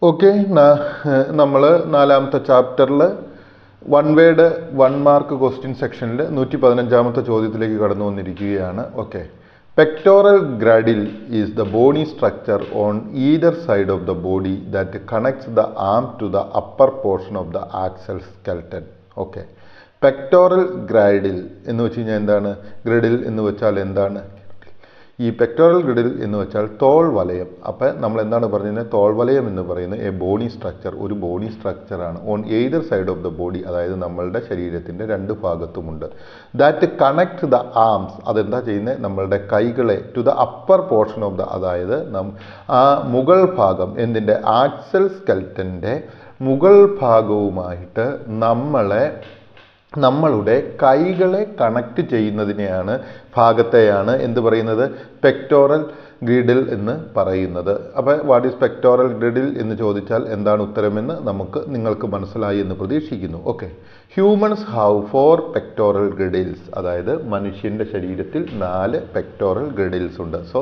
Okay, നമ്മൾ നാലാമത്തെ ചാപ്റ്ററിൽ വൺ വേഡ് 1 മാർക്ക് ക്വസ്റ്റ്യൻ സെക്ഷനിൽ 115ാമത്തെ ചോദ്യത്തിലേക്ക് കടന്നു വന്നിരിക്കുകയാണ്. Okay, pectoral girdle is the bony structure on either side of the body that connects the arm to the upper portion of the axial skeleton. Okay, pectoral girdle എന്ന് വെച്ച് കഴിഞ്ഞാൽ എന്താണ്? ഗ്രഡിൽ എന്ന് വെച്ചാൽ എന്താണ്? ഈ പെക്ടോറൽ ഗ്രിഡിൽ എന്ന് വെച്ചാൽ തോൾ വലയം. അപ്പോൾ നമ്മൾ എന്താണ് പറഞ്ഞത്? തോൾ വലയം എന്ന് പറയുന്നത് എ ബോണി സ്ട്രക്ചർ, ഒരു ബോണി സ്ട്രക്ചറാണ് on either side of the body, അതായത് നമ്മളുടെ ശരീരത്തിൻ്റെ രണ്ട് ഭാഗത്തുമുണ്ട്. ദാറ്റ് കണക്ട് ദ ആംസ്, അതെന്താ ചെയ്യുന്നത്? നമ്മളുടെ കൈകളെ to the upper portion of the, അതായത് ആ മുകൾ ഭാഗം എന്തിൻ്റെ? ആക്സൽ സ്കെൽറ്റൻ്റെ മുകൾ ഭാഗവുമായിട്ട് നമ്മളുടെ കൈകളെ കണക്ട് ചെയ്യുന്നതിനെയാണ്, ഭാഗത്തെയാണ് എന്ത് പറയുന്നത്? പെക്ടോറൽ ഗ്രിഡിൽ എന്ന് പറയുന്നത്. അപ്പോൾ വാട്ട് ഈസ് പെക്ടോറൽ ഗ്രിഡിൽ എന്ന് ചോദിച്ചാൽ എന്താണ് ഉത്തരമെന്ന് നിങ്ങൾക്ക് മനസ്സിലായി എന്ന് പ്രതീക്ഷിക്കുന്നു. ഓക്കെ, ഹ്യൂമൻസ് ഹാവ് 4 പെക്ടോറൽ ഗ്രിഡിൽസ്, അതായത് മനുഷ്യൻ്റെ ശരീരത്തിൽ 4 പെക്ടോറൽ ഗ്രിഡിൽസ് ഉണ്ട്. സോ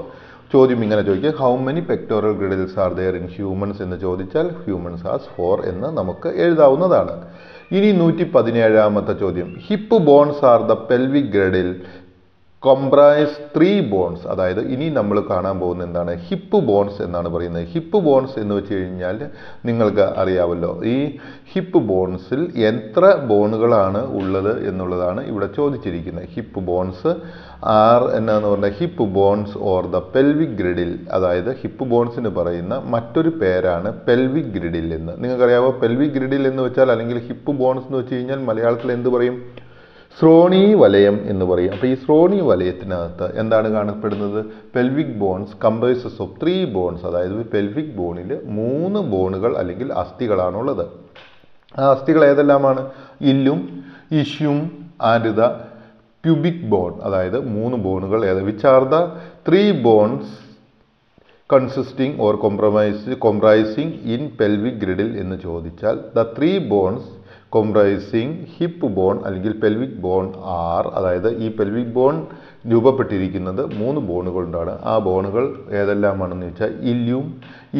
ചോദ്യം ഇങ്ങനെ ചോദിക്കുക, how many pectoral girdles are there in humans എന്ന് ചോദിച്ചാൽ ഹ്യൂമൻസ് ഹാസ് 4 എന്ന് നമുക്ക് എഴുതാവുന്നതാണ്. ഇനി 117ാമത്തെ ചോദ്യം, hip bones are the pelvic girdle comprise 3 bones, അതായത് ഇനി നമ്മൾ കാണാൻ പോകുന്ന എന്താണ്? ഹിപ്പ് ബോൺസ് എന്നാണ് പറയുന്നത്. ഹിപ്പ് ബോൺസ് എന്ന് വെച്ച് കഴിഞ്ഞാൽ നിങ്ങൾക്ക് അറിയാമല്ലോ, ഈ ഹിപ്പ് ബോൺസിൽ എത്ര ബോണുകളാണ് ഉള്ളത് എന്നുള്ളതാണ് ഇവിടെ ചോദിച്ചിരിക്കുന്നത്. ഹിപ്പ് ബോൺസ് ആർ എന്നാന്ന് പറഞ്ഞാൽ hip bones or the pelvic ഗ്രിഡിൽ, അതായത് ഹിപ്പ് ബോൺസിന് പറയുന്ന മറ്റൊരു പേരാണ് പെൽവിക് ഗ്രിഡിൽ എന്ന്. നിങ്ങൾക്കറിയാമോ പെൽവിക് ഗ്രിഡിൽ എന്ന് വെച്ചാൽ, അല്ലെങ്കിൽ ഹിപ്പ് ബോൺസ് എന്ന് വെച്ച് കഴിഞ്ഞാൽ മലയാളത്തിൽ എന്ത് പറയും? ശ്രോണി വലയം എന്ന് പറയും. അപ്പോൾ ഈ ശ്രോണി വലയത്തിനകത്ത് എന്താണ് കാണപ്പെടുന്നത്? Pelvic bones comprises of 3 bones, അതായത് പെൽവിക് ബോണിൽ 3 ബോണുകൾ അല്ലെങ്കിൽ അസ്ഥികളാണുള്ളത്. ആ അസ്ഥികൾ ഏതെല്ലാമാണ്? Ilium, ischium and the pubic bone, അതായത് 3 ബോണുകൾ which are the 3 bones consisting or comprising in pelvic girdle എന്ന് ചോദിച്ചാൽ the 3 bones comprising hip bone അല്ലെങ്കിൽ പെൽവിക് ബോൺ ആർ, അതായത് ഈ പെൽവിക് ബോൺ രൂപപ്പെട്ടിരിക്കുന്നത് 3 ബോണുകൾ കൊണ്ടാണ്. ആ ബോണുകൾ ഏതെല്ലാമാണെന്ന് വെച്ചാൽ ilium,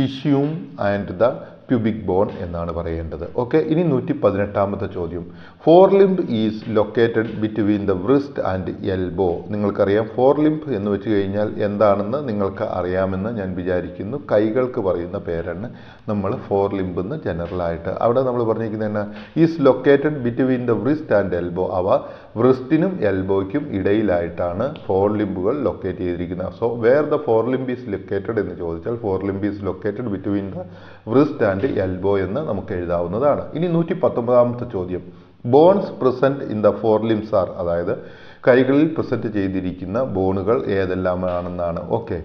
ischium and the pubic bone എന്നാണ് പറയേണ്ടത്. ഓക്കെ, ഇനി 118ാമത്തെ ചോദ്യം, forelimb is located between the wrist and elbow. നിങ്ങൾക്കറിയാം ഫോർ ലിംബ് എന്ന് വെച്ച് കഴിഞ്ഞാൽ എന്താണെന്ന് നിങ്ങൾക്ക് അറിയാമെന്ന് ഞാൻ വിചാരിക്കുന്നു. കൈകൾക്ക് പറയുന്ന പേരാണ് നമ്മൾ ഫോർ ലിംബ് എന്ന് ജനറലായിട്ട്. അവിടെ നമ്മൾ പറഞ്ഞിരിക്കുന്നത് എന്നാ? Is located between the wrist and elbow. അവ വ്രിസ്റ്റിനും എൽബോയ്ക്കും ഇടയിലായിട്ടാണ് ഫോർ ലിംബുകൾ ലൊക്കേറ്റ് ചെയ്തിരിക്കുന്നത്. So where the forelimb is located എന്ന് ചോദിച്ചാൽ forelimb is located between the wrist and elbow എന്ന് നമുക്ക് എഴുതാവുന്നതാണ്. ഇനി 119ാമത്തെ ചോദ്യം, bones present in the forelimbs are, അതായത് കൈകളിൽ പ്രസന്റ് ചെയ്തിരിക്കുന്ന ബോണുകൾ ഏതെല്ലാമാണെന്നാണ്. ഓക്കെ,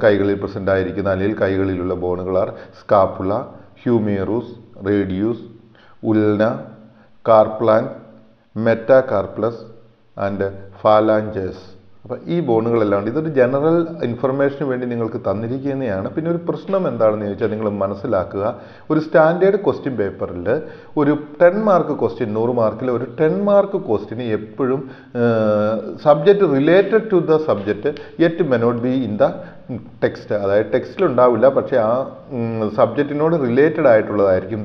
കൈകളിൽ പ്രസന്റ് ആയിരിക്കുന്ന അല്ലെങ്കിൽ കൈകളിലുള്ള ബോണുകൾ ആർ സ്കാപ്പുല, ഹ്യൂമേറൂസ്, റേഡിയൂസ്, ഉൽന, കാർപ്ലാൻ, മെറ്റാകാർപ്ലസ് ആൻഡ് ഫാലാഞ്ചേഴ്സ്. അപ്പോൾ ഈ ബോണുകളെല്ലാം ഇതൊരു ജനറൽ ഇൻഫർമേഷന് വേണ്ടി നിങ്ങൾക്ക് തന്നിരിക്കുന്നതാണ്. പിന്നെ ഒരു പ്രശ്നം എന്താണെന്ന് ചോദിച്ചാൽ നിങ്ങൾ മനസ്സിലാക്കുക, ഒരു സ്റ്റാൻഡേർഡ് ക്വസ്റ്റ്യൻ പേപ്പറിൽ ഒരു 10 മാർക്ക് ക്വസ്റ്റ്യൻ, 100 മാർക്കിൽ ഒരു 10 മാർക്ക് ക്വസ്റ്റ്യന് എപ്പോഴും subject related to the subject yet may not be in the text, അതായത് ടെക്സ്റ്റിലുണ്ടാവില്ല, പക്ഷേ ആ സബ്ജക്റ്റിനോട് റിലേറ്റഡ് ആയിട്ടുള്ളതായിരിക്കും.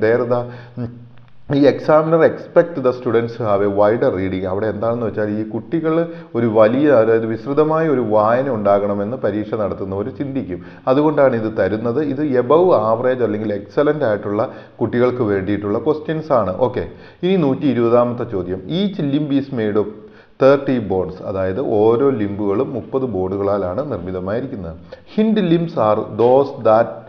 ഈ examiner expect the students have a wider reading. അവിടെ എന്താണെന്ന് വെച്ചാൽ ഈ കുട്ടികൾ ഒരു വലിയ, അതായത് വിസ്തൃതമായ ഒരു വായന ഉണ്ടാകണമെന്ന് പരീക്ഷ നടത്തുന്നവർ ചിന്തിക്കും. അതുകൊണ്ടാണ് ഇത് തരുന്നത്. ഇത് എബവ് ആവറേജ് അല്ലെങ്കിൽ എക്സലൻ്റ് ആയിട്ടുള്ള കുട്ടികൾക്ക് വേണ്ടിയിട്ടുള്ള ക്വസ്റ്റ്യൻസ് ആണ്. ഓക്കെ, ഇനി 120ാമത്തെ ചോദ്യം, each limb is made of 30 bones, അതായത് ഓരോ ലിംബുകളും 30 ബോണുകളാലാണ് നിർമ്മിതമായിരിക്കുന്നത്. Hind limbs are those that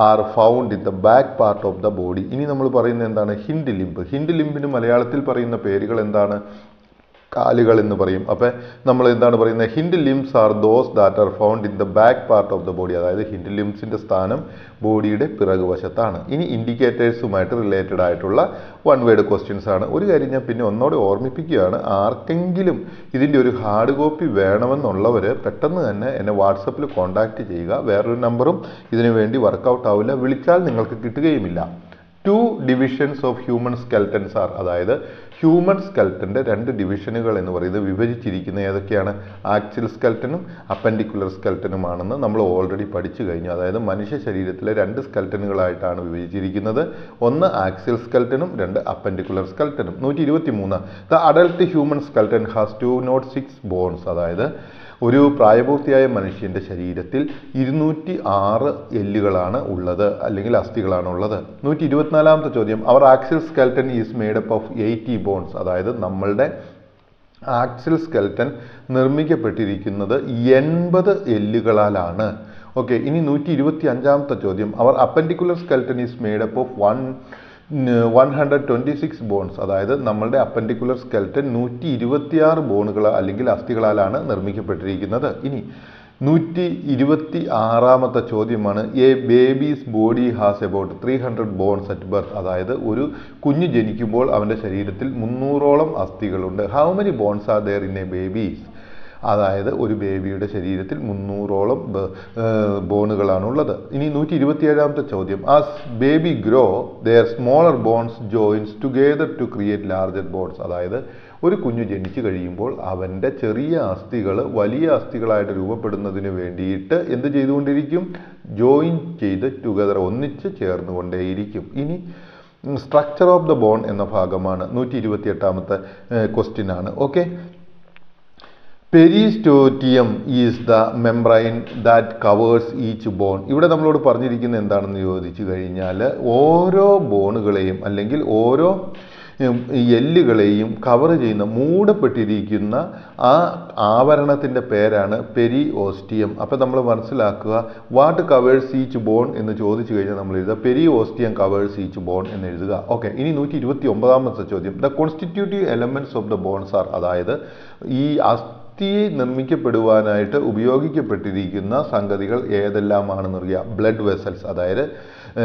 are found in the back part of the body. ഇനി നമ്മൾ പറയുന്നത് എന്താണ്? Hint limb. ഹിൻഡ് ലിംബിന് മലയാളത്തിൽ പറയുന്ന പേരുകൾ എന്താണ്? കാലുകൾ എന്ന് പറയും. അപ്പം നമ്മൾ എന്താണ് പറയുന്നത്? Hind limbs are those that are found in the back part of the body, അതായത് ഹിൻഡ് ലിംബ്സിൻ്റെ സ്ഥാനം ബോഡിയുടെ പിറകുവശത്താണ്. ഇനി ഇൻഡിക്കേറ്റേഴ്സുമായിട്ട് റിലേറ്റഡ് ആയിട്ടുള്ള 1 വേർഡ് ക്വസ്റ്റ്യൻസ് ആണ്. ഒരു കാര്യം ഞാൻ പിന്നെ ഒന്നോടെ ഓർമ്മിപ്പിക്കുകയാണ്, ആർക്കെങ്കിലും ഇതിൻ്റെ ഒരു ഹാർഡ് കോപ്പി വേണമെന്നുള്ളവർ പെട്ടെന്ന് തന്നെ എന്നെ വാട്സപ്പിൽ കോൺടാക്റ്റ് ചെയ്യുക. വേറൊരു നമ്പറും ഇതിനു വേണ്ടി വർക്കൗട്ട് ആവില്ല, വിളിച്ചാൽ നിങ്ങൾക്ക് കിട്ടുകയുമില്ല. 2 ഡിവിഷൻസ് ഓഫ് ഹ്യൂമൻ സ്കെൽട്ടൻസ് ആർ, അതായത് ഹ്യൂമൻ സ്കെൽറ്റൻ്റെ 2 ഡിവിഷനുകൾ എന്ന് പറയുന്നത് വിഭജിച്ചിരിക്കുന്ന ഏതൊക്കെയാണ്? ആക്സിൽ സ്കെൽറ്റനും അപ്പൻഡിക്കുലർ സ്കെൽറ്റനുമാണെന്ന് നമ്മൾ ഓൾറെഡി പഠിച്ചു കഴിഞ്ഞു. അതായത് മനുഷ്യ ശരീരത്തിലെ 2 സ്കെൽറ്റനുകളായിട്ടാണ് വിഭജിച്ചിരിക്കുന്നത്. ഒന്ന് ആക്സിൽ സ്കെൽറ്റനും 2 അപ്പൻഡിക്കുലർ സ്കെൽറ്റനും. 123 the adult human skeleton has 206 bones. അതായത് ഒരു പ്രായപൂർത്തിയായ മനുഷ്യൻ്റെ ശരീരത്തിൽ 206 എല്ലുകളാണ് ഉള്ളത്, അല്ലെങ്കിൽ അസ്ഥികളാണ് ഉള്ളത്. 124 ചോദ്യം, our axial skeleton is made up of 80 bones. അതായത് നമ്മളുടെ ആക്സിൽ സ്കെൽറ്റൻ നിർമ്മിക്കപ്പെട്ടിരിക്കുന്നത് 80 എല്ലുകളാലാണ്. ഓക്കെ, ഇനി 125 ചോദ്യം, our appendicular skeleton is made up of 126 bones. അതായത് നമ്മളുടെ അപ്പൻഡിക്കുലർ സ്കെൽറ്റൻ 126 ബോണുകൾ അല്ലെങ്കിൽ അസ്ഥികളാലാണ് നിർമ്മിക്കപ്പെട്ടിരിക്കുന്നത്. ഇനി 126 ചോദ്യമാണ്, a baby's body has about 300 bones at birth. അതായത് ഒരു കുഞ്ഞ് ജനിക്കുമ്പോൾ അവൻ്റെ ശരീരത്തിൽ 300ഓളം അസ്ഥികളുണ്ട്. How many bones are there in a babies? അതായത് ഒരു ബേബിയുടെ ശരീരത്തിൽ 300ഓളം ബോണുകളാണുള്ളത്. ഇനി 127 ചോദ്യം, as baby grow their smaller bones joins together to create larger bones. അതായത് ഒരു കുഞ്ഞു ജനിച്ചു കഴിയുമ്പോൾ അവൻ്റെ ചെറിയ അസ്ഥികൾ വലിയ അസ്ഥികളായിട്ട് രൂപപ്പെടുന്നതിന് വേണ്ടിയിട്ട് എന്ത് ചെയ്തുകൊണ്ടിരിക്കും? ജോയിൻ ചെയ്ത് ടുഗദർ ഒന്നിച്ച് ചേർന്നുകൊണ്ടേയിരിക്കും. ഇനി സ്ട്രക്ചർ ഓഫ് ദ ബോൺ എന്ന ഭാഗമാണ് 128 ക്വസ്റ്റ്യൻ ആണ്. Okay, periosteum is the membrane that covers each bone. ഇവിടെ നമ്മളോട് പറഞ്ഞിരിക്കുന്നത് എന്താണെന്ന് ചോദിച്ചു കഴിഞ്ഞാൽ, ഓരോ ബോണുകളെയും അല്ലെങ്കിൽ ഓരോ എല്ലുകളെയും കവർ ചെയ്യുന്ന മൂടപ്പെട്ടിരിക്കുന്ന ആ ആവരണത്തിൻ്റെ പേരാണ് പെരിഓസ്റ്റിയം. അപ്പോൾ നമ്മൾ മനസ്സിലാക്കുക, വാട്ട് കവേഴ്സ് ഈച്ച് ബോൺ എന്ന് ചോദിച്ചു കഴിഞ്ഞാൽ നമ്മൾ എഴുതുക പെരിഓസ്റ്റിയം കവേഴ്സ് ഈച്ച് ബോൺ എന്ന് എഴുതുക. ഓക്കെ, ഇനി 129 ചോദ്യം, the constitutive elements of the bones are. അതായത് ഈ അസ്ഥി നിർമ്മിക്കപ്പെടുവാനായിട്ട് ഉപയോഗിക്കപ്പെട്ടിരിക്കുന്ന സംഗതികൾ ഏതെല്ലാമാണെന്ന് അറിയുക. ബ്ലഡ് വെസൽസ്, അതായത്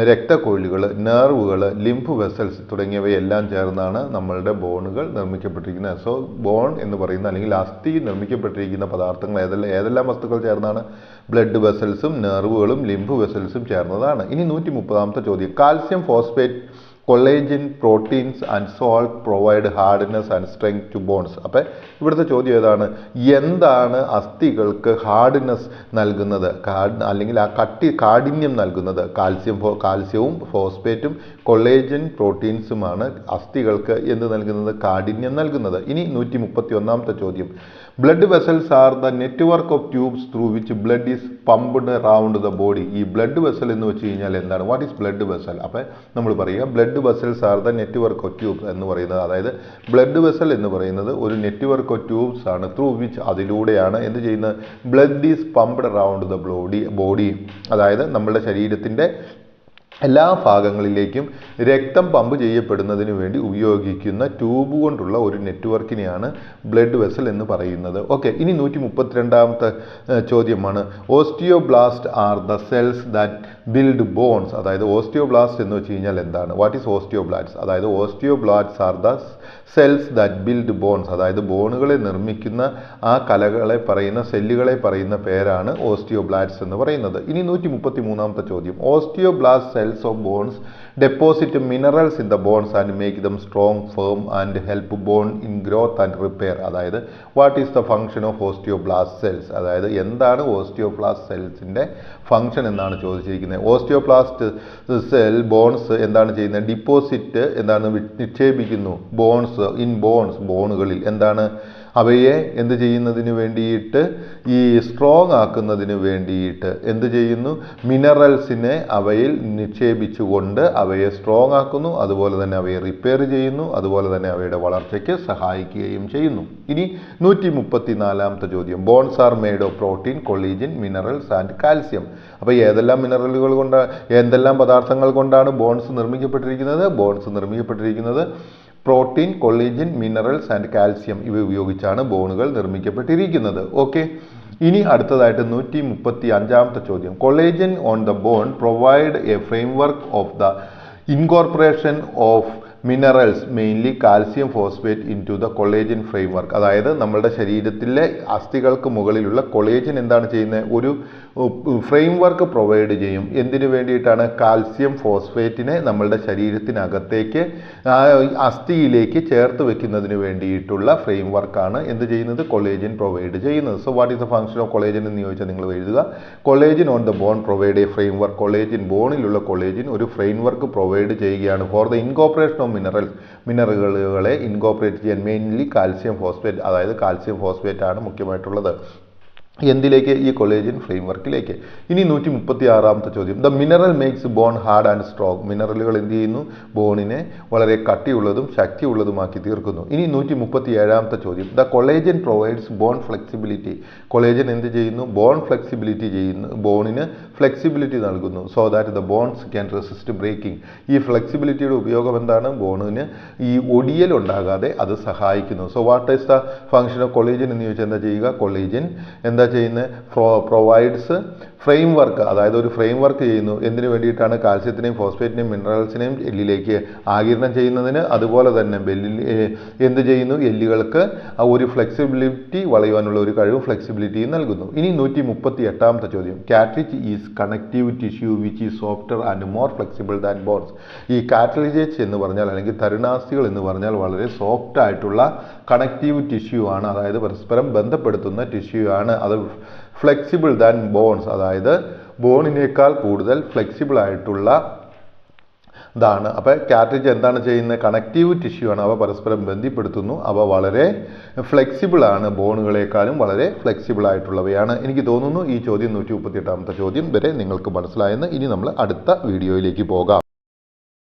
രക്തക്കൊഴലുകൾ, നെർവുകൾ, ലിംഫ് വെസൽസ് തുടങ്ങിയവയെല്ലാം ചേർന്നാണ് നമ്മളുടെ ബോണുകൾ നിർമ്മിക്കപ്പെട്ടിരിക്കുന്നത്. സോ ബോൺ എന്ന് പറയുന്ന അല്ലെങ്കിൽ അസ്ഥി നിർമ്മിക്കപ്പെട്ടിരിക്കുന്ന പദാർത്ഥങ്ങൾ ഏതെല്ലാം വസ്തുക്കൾ ചേർന്നാണ്? ബ്ലഡ് വെസൽസും നെർവുകളും ലിംഫ് വെസൽസും ചേർന്നതാണ്. ഇനി 130 ചോദ്യം, calcium phosphate, collagen, proteins and salt provide hardness and strength to bones. അപ്പം ഇവിടുത്തെ ചോദ്യം ഏതാണ്? എന്താണ് അസ്ഥികൾക്ക് ഹാർഡ്നെസ് നൽകുന്നത്, അല്ലെങ്കിൽ ആ കാഠിന്യം നൽകുന്നത്? കാൽസ്യവും ഫോസ്ഫേറ്റും കൊളേജിൻ പ്രോട്ടീൻസുമാണ് അസ്ഥികൾക്ക് എന്ത് നൽകുന്നത്? കാഠിന്യം നൽകുന്നത്. ഇനി 131 ചോദ്യം, blood vessels are the network of tubes through which blood is pumped around the body. ഈ ബ്ലഡ് വെസൽ എന്ന് വെച്ച് കഴിഞ്ഞാൽ എന്താണ്? What is blood vessel? അപ്പം നമ്മൾ പറയുക blood vessels are the network of tubes എന്ന് പറയുന്നത്. അതായത് ബ്ലഡ് വെസൽ എന്ന് പറയുന്നത് ഒരു നെറ്റ്വർക്ക് ഓഫ് ട്യൂബ്സ് ആണ്, ത്രൂ വിച്ച് അതിലൂടെയാണ് എന്ത് ചെയ്യുന്നത്? Blood is pumped around the body. അതായത് നമ്മുടെ ശരീരത്തിൻ്റെ എല്ലാ ഭാഗങ്ങളിലേക്കും രക്തം പമ്പ് ചെയ്യപ്പെടുന്നതിന് വേണ്ടി ഉപയോഗിക്കുന്ന ട്യൂബ് കൊണ്ടുള്ള ഒരു നെറ്റ്വർക്കിനെയാണ് ബ്ലഡ് വെസൽ എന്ന് പറയുന്നത്. ഓക്കെ, ഇനി 132 ചോദ്യമാണ്, osteoblast are the cells that build bones. അതായത് ഓസ്റ്റിയോബ്ലാസ്റ്റ് എന്ന് വെച്ച് കഴിഞ്ഞാൽ എന്താണ്? What is osteoblast? അതായത് osteoblasts are the cells that build bones. അതായത് ബോണുകളെ നിർമ്മിക്കുന്ന ആ കലകളെ പറയുന്ന സെല്ലുകളെ പറയുന്ന പേരാണ് ഓസ്റ്റിയോബ്ലാസ്റ്റ്സ് എന്ന് പറയുന്നത്. ഇനി 133 ചോദ്യം, osteoblast cells of bones deposit minerals in the bones and make them strong, firm and help bone in growth and repair. അതായത് what is the function of osteoblast cells? അതായത് എന്താണ് ഓസ്റ്റിയോബ്ലാസ്റ്റ് സെൽസിൻ്റെ ഫംഗ്ഷൻ എന്നാണ് ചോദിച്ചിരിക്കുന്നത്. ഓസ്റ്റിയോബ്ലാസ്റ്റ് സെൽ ബോൺസ് എന്താണ് ചെയ്യുന്നത്? Deposit എന്താണ്? നിക്ഷേപിക്കുന്നു. ബോണുകളിൽ എന്താണ്? അവയെ എന്ത് ചെയ്യുന്നതിന് വേണ്ടിയിട്ട്? ഈ സ്ട്രോങ് ആക്കുന്നതിന് വേണ്ടിയിട്ട് എന്ത് ചെയ്യുന്നു? മിനറൽസിനെ അവയിൽ നിക്ഷേപിച്ചുകൊണ്ട് അവയെ സ്ട്രോങ് ആക്കുന്നു, അതുപോലെ തന്നെ അവയെ റിപ്പയർ ചെയ്യുന്നു, അതുപോലെ തന്നെ അവയുടെ വളർച്ചയ്ക്ക് സഹായിക്കുകയും ചെയ്യുന്നു. ഇനി 134 ചോദ്യം, bones are made of protein, collagen, minerals and calcium. അപ്പോൾ ഏതെല്ലാം മിനറലുകൾ കൊണ്ട്, എന്തെല്ലാം പദാർത്ഥങ്ങൾ കൊണ്ടാണ് ബോൺസ് നിർമ്മിക്കപ്പെട്ടിരിക്കുന്നത്? ബോൺസ് നിർമ്മിക്കപ്പെട്ടിരിക്കുന്നത് protein, collagen, minerals and calcium ഇവ ഉപയോഗിച്ചാണ് ബോണുകൾ നിർമ്മിക്കപ്പെട്ടിരിക്കുന്നത്. ഓക്കെ, ഇനി അടുത്തതായിട്ട് 135 ചോദ്യം, collagen on the bone provide a framework of the incorporation of minerals mainly calcium phosphate into the collagen framework. അതായത് നമ്മളുടെ ശരീരത്തിലെ അസ്ഥികൾക്ക് മുകളിലുള്ള കൊളേജൻ എന്താണ് ചെയ്യുന്നത്, ഒരു ഫ്രെയിംവർക്ക് പ്രൊവൈഡ് ചെയ്യും. എന്തിനു വേണ്ടിയിട്ടാണ്? കാൽസ്യം ഫോസ്ഫേറ്റിനെ നമ്മളുടെ ശരീരത്തിനകത്തേക്ക് അസ്ഥിയിലേക്ക് ചേർത്ത് വെക്കുന്നതിന് വേണ്ടിയിട്ടുള്ള ഫ്രെയിംവർക്കാണ് എന്ത് ചെയ്യുന്നത്, കൊളേജൻ പ്രൊവൈഡ് ചെയ്യുന്നത്. So what is the function of collagen എന്ന് ചോദിച്ചാൽ നിങ്ങൾ എഴുതുക, collagen on the bone provide a framework. Collagen, ബോണിലുള്ള കൊളേജൻ ഒരു ഫ്രെയിംവർക്ക് പ്രൊവൈഡ് ചെയ്യുകയാണ് ഫോർ ദ ഇൻകോപ്പറേഷൻ ഓഫ് മിനറലുകളെ ഇൻകോപ്പറേറ്റ് ചെയ്യാൻ. മെയിൻലി കാൽസ്യം ഫോസ്ഫേറ്റ്, അതായത് കാൽസ്യം ഫോസ്ഫേറ്റ് ആണ് മുഖ്യമായിട്ടുള്ളത്. എന്തിലേക്ക്? ഈ കൊളേജൻ ഫ്രെയിംവർക്കിലേക്ക്. ഇനി 136ാമത്തെ ചോദ്യം, the mineral makes bone hard and strong. മിനറലുകൾ എന്ത് ചെയ്യുന്നു? ബോണിനെ വളരെ കട്ടിയുള്ളതും ശക്തിയുള്ളതുമാക്കി തീർക്കുന്നു. ഇനി 137ാമത്തെ ചോദ്യം, the collagen provides bone flexibility. Collagen എന്ത് ചെയ്യുന്നു? ബോൺ ഫ്ലെക്സിബിലിറ്റി ചെയ്യുന്നു, ബോണിന് ഫ്ലെക്സിബിലിറ്റി നൽകുന്നു. So that the bones can resist breaking. ഈ ഫ്ലെക്സിബിലിറ്റിയുടെ ഉപയോഗം എന്താണ്? ബോണിന് ഈ ഒടിയൽ ഉണ്ടാകാതെ അത് സഹായിക്കുന്നു. So what is the function of collagen എന്ന് ചോദിച്ചാൽ എന്താ ചെയ്യുക? കൊളേജൻ എന്താ ചെയ്യുന്നത്? പ്രൊവൈഡ്സ് ഫ്രെയിംവർക്ക്, അതായത് ഒരു ഫ്രെയിംവർക്ക് ചെയ്യുന്നു. എന്തിനു വേണ്ടിയിട്ടാണ്? കാൽസ്യത്തിനെയും ഫോസ്ഫേറ്റിനെയും മിനറൽസിനെയും എല്ലിലേക്ക് ആഗിരണം ചെയ്യുന്നതിന്. അതുപോലെ തന്നെ എന്ത് ചെയ്യുന്നു? എല്ലുകൾക്ക് ഒരു ഫ്ലെക്സിബിലിറ്റി വളയുവാനുള്ള ഒരു കഴിവ്, ഫ്ലെക്സിബിലിറ്റിയും നൽകുന്നു. ഇനി 138ാമത്തെ ചോദ്യം, cartilage is connective tissue which is softer and more flexible than bones. ഈ കാട്രിജേജ് എന്ന് പറഞ്ഞാൽ, അല്ലെങ്കിൽ തരുണാസ്ഥികൾ എന്ന് പറഞ്ഞാൽ, വളരെ സോഫ്റ്റ് ആയിട്ടുള്ള കണക്റ്റീവ് ടിഷ്യൂ ആണ്, അതായത് പരസ്പരം ബന്ധപ്പെടുത്തുന്ന ടിഷ്യൂ ആണ്. അത് ഫ്ലെക്സിബിൾ ദാൻ ബോൺസ്, അതായത് ബോണിനേക്കാൾ കൂടുതൽ ഫ്ലെക്സിബിൾ ആയിട്ടുള്ള ഇതാണ്. അപ്പോൾ കാട്രിജ് എന്താണ് ചെയ്യുന്നത്? കണക്റ്റീവ് ടിഷ്യൂ ആണ്, അവ പരസ്പരം ബന്ധിപ്പെടുത്തുന്നു, അവ വളരെ ഫ്ലെക്സിബിൾ ആണ്, ബോണുകളെക്കാളും വളരെ ഫ്ലെക്സിബിൾ ആയിട്ടുള്ളവയാണ്. എനിക്ക് തോന്നുന്നു ഈ ചോദ്യം 138ാമത്തെ ചോദ്യം വരെ നിങ്ങൾക്ക് മനസ്സിലായെന്ന്. ഇനി നമ്മൾ അടുത്ത വീഡിയോയിലേക്ക് പോകാം.